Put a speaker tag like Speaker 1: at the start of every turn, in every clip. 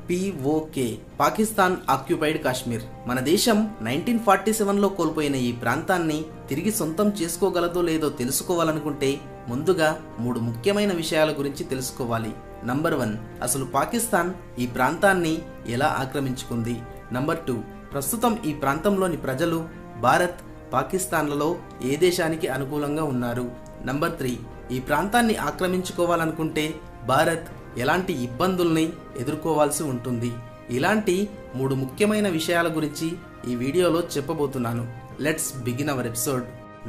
Speaker 1: POK Pakistan occupied Kashmir. మన దేశం 1947లో కోల్పోయిన ఈ ప్రాంతాన్ని తిరిగి సొంతం చేసుకోగలదో లేదో తెలుసుకోవాలనుకుంటే ముందుగా 3 ముఖ్యమైన విషయాల గురించి తెలుసుకోవాలి. నంబర్ 1, అసలు పాకిస్తాన్ ఈ ప్రాంతాన్ని ఎలా ఆక్రమించుకుంది. నంబర్ 2, ప్రస్తుతం ఈ ప్రాంతంలోని ప్రజలు భారత్, పాకిస్తాన్లలో ఏ దేశానికి అనుకూలంగా ఉన్నారు. నంబర్ 3, ఈ ప్రాంతాన్ని ఆక్రమించుకోవాలనుకుంటే భారత్ ఎలాంటి ఇబ్బందుల్ని ఎదుర్కోవాల్సి ఉంటుంది. ఇలాంటి 3 ముఖ్యమైన విషయాల గురించి ఈ వీడియోలో చెప్పబోతున్నాను. Let's begin our episode.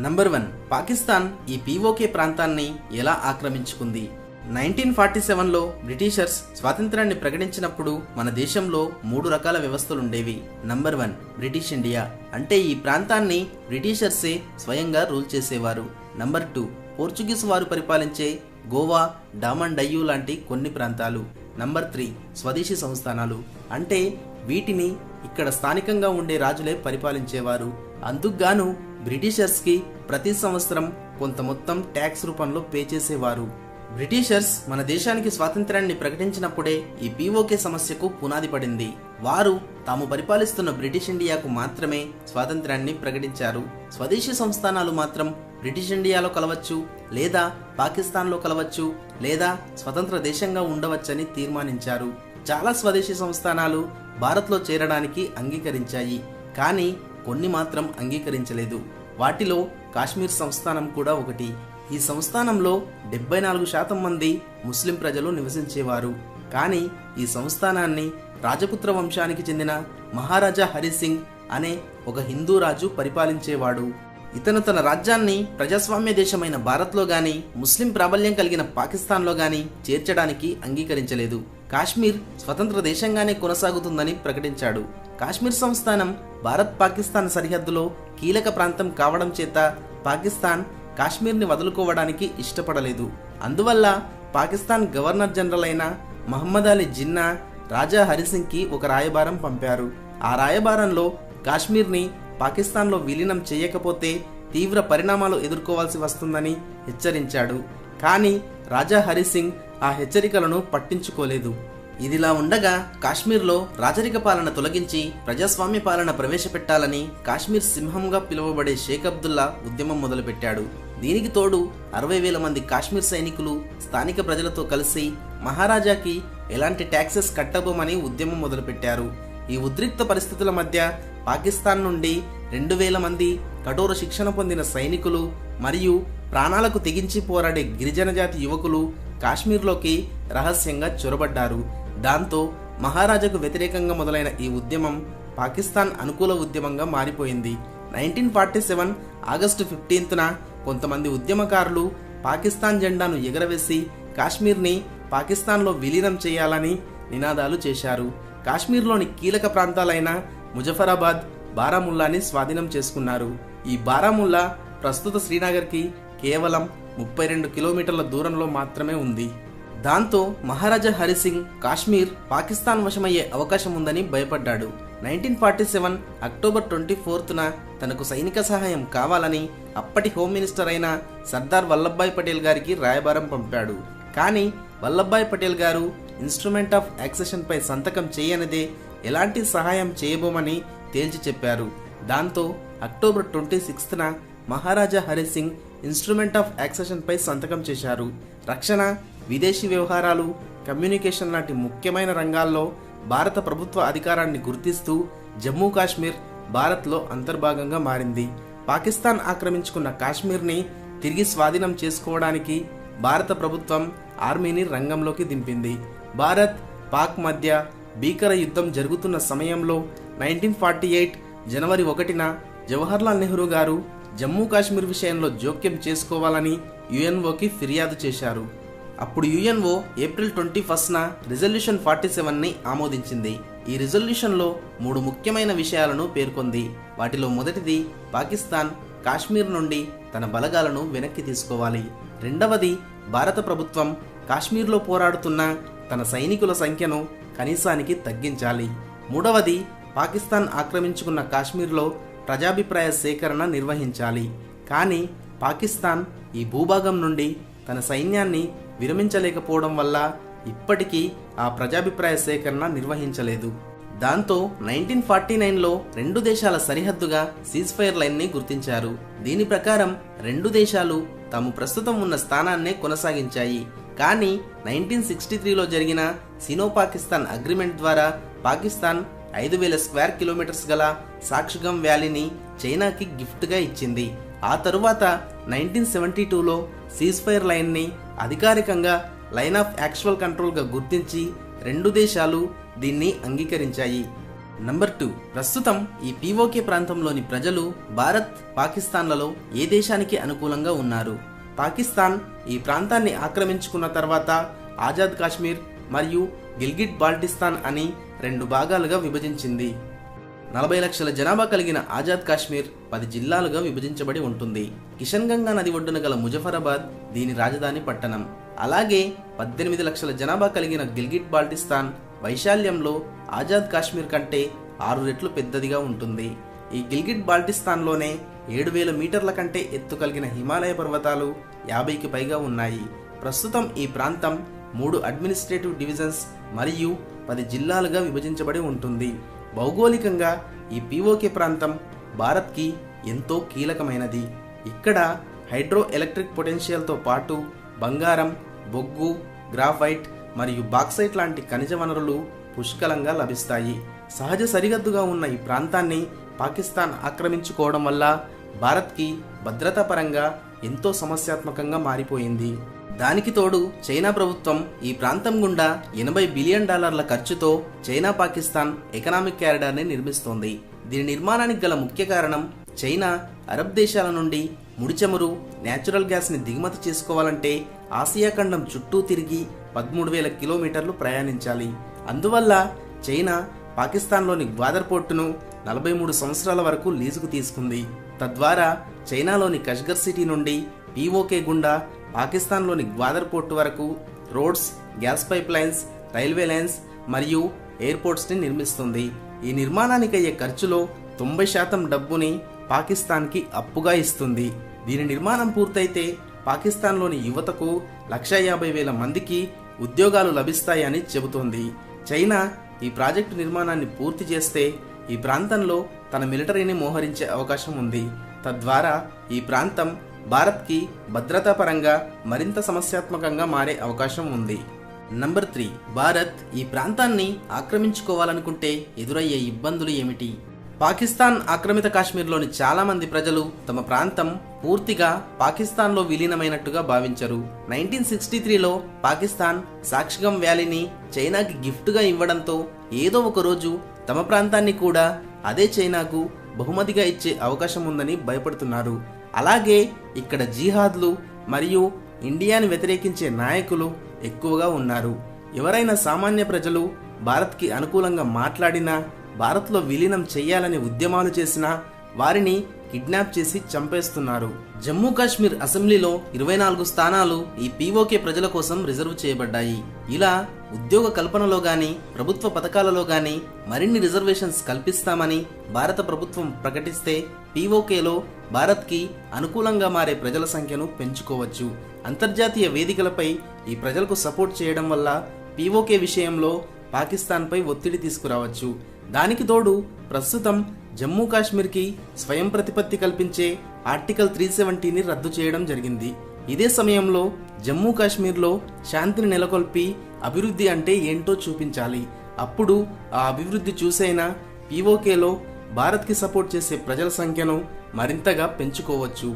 Speaker 1: Number 1, Pakistan ఈ POK ప్రాంతాన్ని ఎలా ఆక్రమించుకుంది. 1947లో బ్రిటిషర్స్ స్వాతంత్రాన్ని ప్రకటించినప్పుడు మన దేశంలో 3 రకాల వ్యవస్థలుండేవి. నంబర్ 1, బ్రిటిష్ ఇండియా, అంటే ఈ ప్రాంతాన్ని బ్రిటిషర్సే స్వయంగా రూల్ చేసేవారు. నంబర్ 2, పోర్చుగీస్ వారు పరిపాలించే గోవా, డామన్ డయ్యూ లాంటి కొన్ని ప్రాంతాలు. నంబర్ 3, స్వదేశీ సంస్థానాలు, అంటే వీటిని ఇక్కడ స్థానికంగా ఉండే రాజులే పరిపాలించేవారు. అందుకుగాను బ్రిటిషర్స్కి ప్రతి సంవత్సరం కొంత మొత్తం ట్యాక్స్ రూపంలో పే చేసేవారు. బ్రిటిషర్స్ మన దేశానికి స్వాతంత్రాన్ని ప్రకటించినప్పుడే ఈ POK సమస్యకు పునాది పడింది. వారు తాము పరిపాలిస్తున్న బ్రిటిష్ ఇండియాకు మాత్రమే స్వాతంత్రాన్ని ప్రకటించారు. స్వదేశీ సంస్థానాలు మాత్రం బ్రిటిష్ ఇండియాలో కలవచ్చు, లేదా పాకిస్తాన్లో కలవచ్చు, లేదా స్వతంత్ర దేశంగా ఉండవచ్చని తీర్మానించారు. చాలా స్వదేశీ సంస్థానాలు భారత్లో చేరడానికి అంగీకరించాయి, కానీ కొన్ని మాత్రం అంగీకరించలేదు. వాటిలో కాశ్మీర్ సంస్థానం కూడా ఒకటి. ఈ సంస్థానంలో 74% మంది ముస్లిం ప్రజలు నివసించేవారు. కానీ ఈ సంస్థానాన్ని రాజపుత్ర వంశానికి చెందిన మహారాజా హరిసింగ్ అనే ఒక హిందూ రాజు పరిపాలించేవాడు. ఇతను తన రాజ్యాన్ని ప్రజాస్వామ్య దేశమైన భారత్లో గాని, ముస్లిం ప్రాబల్యం కలిగిన పాకిస్తాన్లో గాని చేర్చడానికి అంగీకరించలేదు. కాశ్మీర్ స్వతంత్ర దేశంగానే కొనసాగుతుందని ప్రకటించాడు. కాశ్మీర్ సంస్థానం భారత్ పాకిస్తాన్ సరిహద్దులో కీలక ప్రాంతం కావడం చేత పాకిస్తాన్ కాశ్మీర్ని వదులుకోవడానికి ఇష్టపడలేదు. అందువల్ల పాకిస్తాన్ గవర్నర్ జనరల్ అయిన మహమ్మద్ అలీ జిన్నా రాజా హరిసింగ్కి ఒక రాయబారం పంపారు. ఆ రాయబారంలో కాశ్మీర్ని పాకిస్తాన్లో విలీనం చేయకపోతే తీవ్ర పరిణామాలు ఎదుర్కోవాల్సి వస్తుందని హెచ్చరించాడు. కానీ రాజా హరిసింగ్ ఆ హెచ్చరికలను పట్టించుకోలేదు. ఇదిలా ఉండగా కాశ్మీర్లో రాజరిక పాలన తొలగించి ప్రజాస్వామ్య పాలన ప్రవేశపెట్టాలని కాశ్మీర్ సింహంగా పిలువబడే షేక్ అబ్దుల్లా ఉద్యమం మొదలుపెట్టాడు. దీనికి తోడు 60,000 మంది కాశ్మీర్ సైనికులు స్థానిక ప్రజలతో కలిసి మహారాజాకి ఎలాంటి ట్యాక్సెస్ కట్టబోమని ఉద్యమం మొదలుపెట్టారు. ఈ ఉద్రిక్త పరిస్థితుల మధ్య పాకిస్తాన్ నుండి 2,000 మంది కఠోర శిక్షణ పొందిన సైనికులు మరియు ప్రాణాలకు తెగించి పోరాడే గిరిజన జాతి యువకులు కాశ్మీర్లోకి రహస్యంగా చొరబడ్డారు. దాంతో మహారాజాకు వ్యతిరేకంగా మొదలైన ఈ ఉద్యమం పాకిస్తాన్ అనుకూల ఉద్యమంగా మారిపోయింది. 1947 ఆగస్టు 15న కొంతమంది ఉద్యమకారులు పాకిస్తాన్ జెండాను ఎగరవేసి కాశ్మీర్ని పాకిస్తాన్లో విలీనం చేయాలని నినాదాలు చేశారు. కాశ్మీర్లోని కీలక ప్రాంతాలైన ముజఫరాబాద్, బారాముల్లాని స్వాధీనం చేసుకున్నారు. ఈ బారాముల్లా ప్రస్తుత శ్రీనగర్కి కేవలం 32 కిలోమీటర్ల దూరంలో మాత్రమే ఉంది. దాంతో మహారాజా హరిసింగ్ కాశ్మీర్ పాకిస్తాన్ వశమయ్యే అవకాశం ఉందని భయపడ్డాడు. 1947 అక్టోబర్ 24న తనకు సైనిక సహాయం కావాలని అప్పటి హోమ్ మినిస్టర్ అయిన సర్దార్ వల్లభాయ్ పటేల్ గారికి రాయబారం పంపాడు. కానీ వల్లభాయ్ పటేల్ గారు ఇన్స్ట్రుమెంట్ ఆఫ్ యాక్సెషన్ పై సంతకం చేయనిదే ఎలాంటి సహాయం చేయబోమని తేల్చి చెప్పారు. దాంతో అక్టోబర్ 26న Maharaja Hari Singh instrument of accession పై సంతకం చేశారు. రక్షణ, విదేశీ వ్యవహారాలు, కమ్యూనికేషన్ లాంటి ముఖ్యమైన రంగాల్లో భారత ప్రభుత్వ అధికారాన్ని గుర్తిస్తూ జమ్మూ కాశ్మీర్ భారత్లో అంతర్భాగంగా మారింది. పాకిస్తాన్ ఆక్రమించుకున్న కాశ్మీర్ని తిరిగి స్వాధీనం చేసుకోవడానికి భారత ప్రభుత్వం ఆర్మీని రంగంలోకి దింపింది. భారత్, పాక్ మధ్య భీకర యుద్ధం జరుగుతున్న సమయంలో 1948 జనవరి 1న జవహర్లాల్ నెహ్రూ గారు జమ్మూ కాశ్మీర్ విషయంలో జోక్యం చేసుకోవాలని UNOకి ఫిర్యాదు చేశారు. అప్పుడు UNO ఏప్రిల్ 21న రిజల్యూషన్ 47ని ఆమోదించింది. ఈ రిజల్యూషన్లో 3 ముఖ్యమైన విషయాలను పేర్కొంది. వాటిలో మొదటిది, పాకిస్తాన్ కాశ్మీర్ నుండి తన బలగాలను వెనక్కి తీసుకోవాలి. రెండవది, భారత ప్రభుత్వం కాశ్మీర్లో పోరాడుతున్న తన సైనికుల సంఖ్యను కనీసానికి తగ్గించాలి. మూడవది, పాకిస్తాన్ ఆక్రమించుకున్న కాశ్మీర్లో ప్రజాభిప్రాయ సేకరణ నిర్వహించాలి. కానీ పాకిస్తాన్ ఈ భూభాగం నుండి తన సైన్యాన్ని విరమించలేకపోవడం వల్ల ఇప్పటికీ ఆ ప్రజాభిప్రాయ సేకరణ నిర్వహించలేదు. దాంతో 1949లో రెండు దేశాల సరిహద్దుగా సీజ్ ఫైర్ లైన్ ని గుర్తించారు. దీని ప్రకారం రెండు దేశాలు తాము ప్రస్తుతం ఉన్న స్థానాన్నే కొనసాగించాయి. కానీ 1963లో జరిగిన సినో పాకిస్తాన్ అగ్రిమెంట్ ద్వారా పాకిస్తాన్ 5000 స్క్వేర్ కిలోమీటర్స్ గల సాక్షిగం వ్యాలీని చైనాకి గిఫ్ట్గా ఇచ్చింది. ఆ తరువాత 1972లో సీజ్ ఫైర్ లైన్ ని అధికారికంగా లైన్ ఆఫ్ యాక్చువల్ కంట్రోల్గా గుర్తించి రెండు దేశాలు దీన్ని అంగీకరించాయి. నంబర్ 2, ప్రస్తుతం ఈ పీఓకే ప్రాంతంలోని ప్రజలు భారత్, పాకిస్తాన్లలో ఏ దేశానికి అనుకూలంగా ఉన్నారు? పాకిస్తాన్ ఈ ప్రాంతాన్ని ఆక్రమించుకున్న తర్వాత ఆజాద్ కాశ్మీర్ మరియు గిల్గిట్ బాల్టిస్తాన్ అని రెండు భాగాలుగా విభజించింది. 40 లక్షల జనాభా కలిగిన ఆజాద్ కాశ్మీర్ 10 జిల్లాలుగా విభజించబడి ఉంటుంది. కిషన్ గంగా నది ఒడ్డున గల ముజఫరాబాద్ దీని రాజధాని పట్టణం. అలాగే 18 లక్షల జనాభా కలిగిన గిల్గిట్ బాల్టిస్తాన్ వైశాల్యంలో ఆజాద్ కాశ్మీర్ కంటే 6 రెట్లు పెద్దదిగా ఉంటుంది. ఈ గిల్గిట్ బాల్టిస్తాన్లోనే 7000 మీటర్ల కంటే ఎత్తు కలిగిన హిమాలయ పర్వతాలు 50కి పైగా ఉన్నాయి. ప్రస్తుతం ఈ ప్రాంతం 3 అడ్మినిస్ట్రేటివ్ డివిజన్స్ మరియు 10 జిల్లాలుగా విభజించబడి ఉంటుంది. భౌగోళికంగా ఈ పీఓకే ప్రాంతం భారత్కి ఎంతో కీలకమైనది. ఇక్కడ హైడ్రో ఎలక్ట్రిక్ పొటెన్షియల్తో పాటు బంగారం, బొగ్గు, గ్రాఫైట్ మరియు బాక్సైట్ లాంటి ఖనిజ వనరులు పుష్కలంగా లభిస్తాయి. సహజ సరిహద్దుగా ఉన్న ఈ ప్రాంతాన్ని పాకిస్తాన్ ఆక్రమించుకోవడం వల్ల భారత్కి భద్రతా పరంగా ఎంతో సమస్యాత్మకంగా మారిపోయింది. దానికి తోడు చైనా ప్రభుత్వం ఈ ప్రాంతం గుండా $80 బిలియన్ ఖర్చుతో చైనా పాకిస్తాన్ ఎకనామిక్ కారిడార్ని నిర్మిస్తోంది. దీని నిర్మాణానికి గల ముఖ్య కారణం చైనా అరబ్ దేశాల నుండి ముడి చమురు, న్యాచురల్ గ్యాస్ని దిగుమతి చేసుకోవాలంటే ఆసియా ఖండం చుట్టూ తిరిగి 13,000 కిలోమీటర్లు ప్రయాణించాలి. అందువల్ల చైనా పాకిస్తాన్లోని గ్వాదర్ పోర్టును 43 సంవత్సరాల వరకు లీజుకు తీసుకుంది. తద్వారా చైనాలోని కష్గర్ సిటీ నుండి పీఓకే గుండా పాకిస్తాన్లోని గ్వాదర్ పోర్టు వరకు roads, gas pipe lines, railway lines మరియు ఎయిర్పోర్ట్స్ని నిర్మిస్తుంది. ఈ నిర్మాణానికి అయ్యే ఖర్చులో 90% డబ్బుని పాకిస్తాన్కి అప్పుగా ఇస్తుంది. దీని నిర్మాణం పూర్తయితే పాకిస్తాన్లోని యువతకు 150,000 మందికి ఉద్యోగాలు లభిస్తాయని చెబుతోంది. చైనా ఈ ప్రాజెక్టు నిర్మాణాన్ని పూర్తి చేస్తే ఈ ప్రాంతంలో తన మిలిటరీని మోహరించే అవకాశం ఉంది. తద్వారా ఈ ప్రాంతం భారత్కి భద్రతా పరంగా మరింత సమస్యాత్మకంగా మారే అవకాశం ఉంది. నంబర్ 3, భారత్ ఈ ప్రాంతాన్ని ఆక్రమించుకోవాలనుకుంటే ఎదురయ్యే ఇబ్బందులు ఏమిటి? పాకిస్తాన్ ఆక్రమిత కాశ్మీర్లోని చాలా మంది ప్రజలు తమ ప్రాంతం పూర్తిగా పాకిస్తాన్లో విలీనమైనట్టుగా భావించరు. 1963లో పాకిస్తాన్ సాక్షిగం వ్యాలీని చైనాకి గిఫ్ట్గా ఇవ్వడంతో ఏదో ఒక రోజు తమ ప్రాంతాన్ని కూడా అదే చైనాకు బహుమతిగా ఇచ్చే అవకాశం ఉందని భయపడుతున్నారు. అలాగే ఇక్కడ జిహాద్లు మరియు ఇండియాని వ్యతిరేకించే నాయకులు ఎక్కువగా ఉన్నారు. ఎవరైనా సామాన్య ప్రజలు భారత్కి అనుకూలంగా మాట్లాడినా, భారత్లో విలీనం చెయ్యాలని ఉద్యమాలు చేసినా వారిని కిడ్నాప్ చేసి చంపేస్తున్నారు. జమ్మూ కాశ్మీర్ అసెంబ్లీలో 24 స్థానాలు ఈ పీఓకే ప్రజల కోసం రిజర్వ్ చేయబడ్డాయి. ఇలా ఉద్యోగ కల్పనలో గాని, ప్రభుత్వ పథకాలలో గాని మరిన్ని రిజర్వేషన్స్ కల్పిస్తామని భారత ప్రభుత్వం ప్రకటిస్తే పీఓకేలో భారత్కి అనుకూలంగా మారే ప్రజల సంఖ్యను పెంచుకోవచ్చు. అంతర్జాతీయ వేదికలపై ఈ ప్రజలకు సపోర్ట్ చేయడం వల్ల పీఓకే విషయంలో పాకిస్తాన్పై ఒత్తిడి తీసుకురావచ్చు. దానికి తోడు ప్రస్తుతం జమ్మూ కాశ్మీర్కి స్వయం ప్రతిపత్తి కల్పించే ఆర్టికల్ 370ని రద్దు చేయడం జరిగింది. ఇదే సమయంలో జమ్మూ కాశ్మీర్లో శాంతిని నెలకొల్పి అభివృద్ధి అంటే ఏంటో చూపించాలి. అప్పుడు ఆ అభివృద్ధి చూసైనా పీఓకేలో భారత్కి సపోర్ట్ చేసే ప్రజల సంఖ్యను మరింతగా పెంచుకోవచ్చు.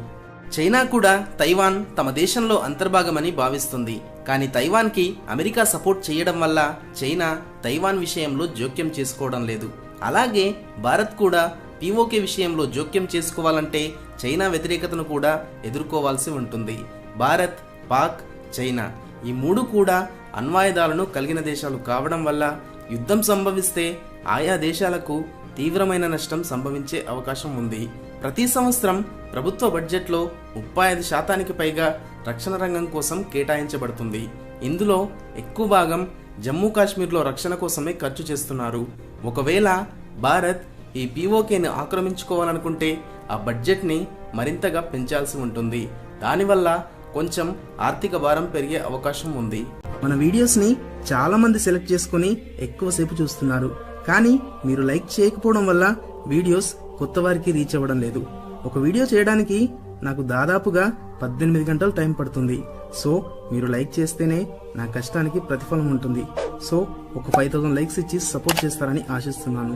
Speaker 1: చైనా కూడా తైవాన్ తమ దేశంలో అంతర్భాగమని భావిస్తుంది. కానీ తైవాన్కి అమెరికా సపోర్ట్ చేయడం వల్ల చైనా తైవాన్ విషయంలో జోక్యం చేసుకోవడం లేదు. అలాగే భారత్ కూడా పీఓకే విషయంలో జోక్యం చేసుకోవాలంటే చైనా వ్యతిరేకతను కూడా ఎదుర్కోవాల్సి ఉంటుంది. భారత్, పాక్, చైనా ఈ మూడు కూడా అణ్వాయుధాలను కలిగిన దేశాలు కావడం వల్ల యుద్ధం సంభవిస్తే ఆయా దేశాలకు తీవ్రమైన నష్టం సంభవించే అవకాశం ఉంది. ప్రతి సంవత్సరం ప్రభుత్వ బడ్జెట్లో 35% పైగా రక్షణ రంగం కోసం కేటాయించబడుతుంది. ఇందులో ఎక్కువ భాగం జమ్మూ కాశ్మీర్లో రక్షణ కోసమే ఖర్చు చేస్తున్నారు. ఒకవేళ భారత్ ఈ పీఓకేని ఆక్రమించుకోవాలనుకుంటే ఆ బడ్జెట్ని మరింతగా పెంచాల్సి ఉంటుంది. దానివల్ల కొంచెం ఆర్థిక భారం పెరిగే అవకాశం ఉంది. మన వీడియోస్ని చాలా మంది సెలెక్ట్ చేసుకుని ఎక్కువసేపు చూస్తున్నారు. కానీ మీరు లైక్ చేయకపోవడం వల్ల వీడియోస్ కొత్త వారికి రీచ్ అవ్వడం లేదు. ఒక వీడియో చేయడానికి నాకు దాదాపుగా 18 గంటలు టైం పడుతుంది. సో మీరు లైక్ చేస్తేనే నా కష్టానికి ప్రతిఫలం ఉంటుంది. సో ఒక 5000 లైక్స్ ఇచ్చి సపోర్ట్ చేస్తారని ఆశిస్తున్నాను.